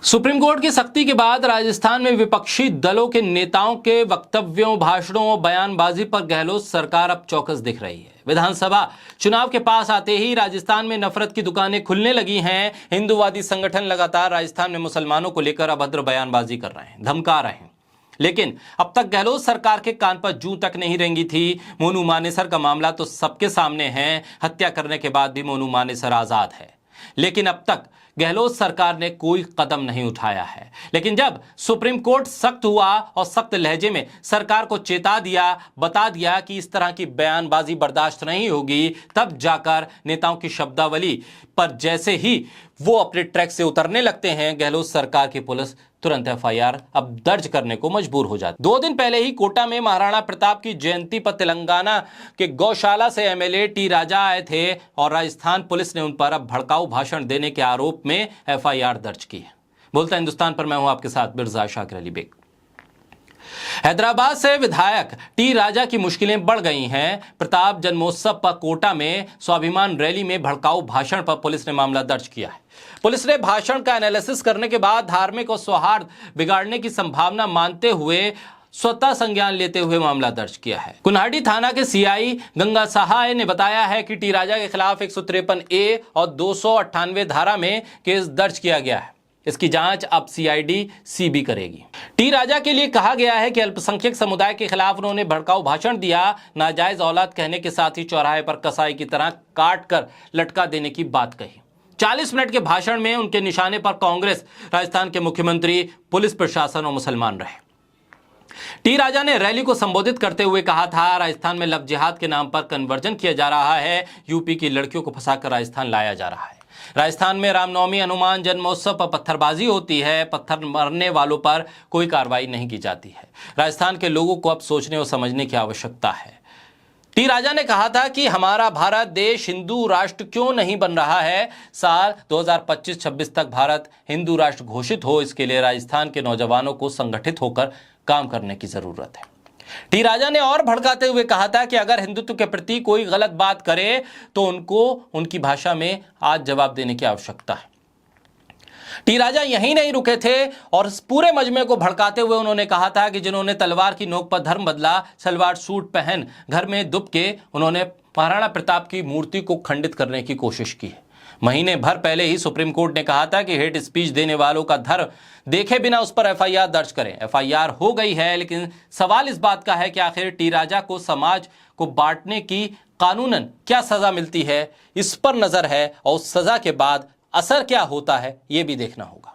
Supreme court की सख्ती के बाद राजस्थान में विपक्षी दलों के नेताओं के वक्तव्यों, भाषणों और बयानबाजी पर गहलोत सरकार अब चौकस दिख रही है। विधानसभा चुनाव के पास आते ही राजस्थान में नफरत की दुकानें खुलने लगी हैं। हिंदूवादी संगठन लगातार राजस्थान में मुसलमानों को लेकर अभद्र बयानबाजी कर रहे हैं, धमका रहे हैं। लेकिन अब तक गहलोत सरकार के कान पर जूं तक नहीं रेंगी थी। मोनू मानेसर का मामला तो सबके सामने है। हत्या करने के बाद भी मोनू मानेसर आजाद है, लेकिन अब तक गहलोत सरकार ने कोई कदम नहीं उठाया है। लेकिन जब सुप्रीम कोर्ट सख्त हुआ और सख्त लहजे में सरकार को चेता दिया, बता दिया कि इस तरह की बयानबाजी बर्दाश्त नहीं होगी, तब जाकर नेताओं की शब्दावली पर जैसे ही वो अपने ट्रैक से उतरने लगते हैं, गहलोत सरकार की पुलिस तुरंत एफआईआर अब दर्ज करने को मजबूर हो जाती। 2 दिन पहले ही कोटा में महाराणा प्रताप की जयंती पर तेलंगाना के गौशाला से एमएलए टी राजा आए थे और राजस्थान पुलिस ने उन पर अब भड़काऊ भाषण देने के आरोप में एफआईआर दर्ज की है। बोलता हिंदुस्तान पर मैं हूं आपके साथ मिर्जा शाकिर अली बेग। हैदराबाद से विधायक टी राजा की मुश्किलें बढ़ गई हैं। प्रताप जन्मोत्सव पर कोटा में स्वाभिमान रैली में भड़काऊ भाषण पर पुलिस ने मामला दर्ज किया है। पुलिस ने भाषण का एनालिसिस करने के बाद धार्मिक और सौहार्द बिगाड़ने की संभावना मानते हुए स्वतः संज्ञान लेते हुए मामला दर्ज किया है। कुन्हाड़ी थाना के सीआई गंगा सहाय ने बताया है कि टी राजा के खिलाफ 153A और 298 धारा में केस दर्ज किया गया है। इसकी जांच अब सीआईडी सीबी करेगी। टी राजा के लिए कहा गया है कि अल्पसंख्यक समुदाय के खिलाफ उन्होंने भड़काऊ भाषण दिया, नाजायज औलाद कहने के साथ ही चौराहे पर कसाई की तरह काट कर लटका देने की बात कही। 40 मिनट के भाषण में उनके निशाने पर कांग्रेस, राजस्थान के मुख्यमंत्री, पुलिस प्रशासन और मुसलमान रहे। टी राजा ने रैली को संबोधित करते हुए कहा था, राजस्थान में लव जिहाद के नाम पर कन्वर्जन किया जा रहा है। यूपी की लड़कियों को फंसाकर राजस्थान लाया जा रहा है। राजस्थान में रामनवमी, हनुमान जन्मोत्सव पर पत्थरबाजी होती है। पत्थर मारने वालों पर कोई कार्रवाई नहीं की जाती है। राजस्थान के लोगों को अब सोचने और समझने की आवश्यकता है। टी राजा ने कहा था कि हमारा भारत देश हिंदू राष्ट्र क्यों नहीं बन रहा है। साल 2025-26 तक भारत हिंदू राष्ट्र घोषित हो, इसके लिए राजस्थान के नौजवानों को संगठित होकर काम करने की जरूरत है। टी राजा ने और भड़काते हुए कहा था कि अगर हिंदुत्व के प्रति कोई गलत बात करे तो उनको उनकी भाषा में आज जवाब देने की आवश्यकता है। टी राजा यहीं नहीं रुके थे और इस पूरे मजमे को भड़काते हुए उन्होंने कहा था कि जिन्होंने तलवार की नोक पर धर्म बदला, सलवार सूट पहन घर में दुब के उन्होंने महाराणा प्रताप की मूर्ति को खंडित करने की कोशिश की है। महीने भर पहले ही सुप्रीम कोर्ट ने कहा था कि हेट स्पीच देने वालों का धर्म देखे बिना उस पर एफआईआर दर्ज करें। एफआईआर हो गई है, लेकिन सवाल इस बात का है कि आखिर टी राजा को समाज को बांटने की कानूनन क्या सजा मिलती है, इस पर नजर है और उस सजा के बाद असर क्या होता है, यह भी देखना होगा।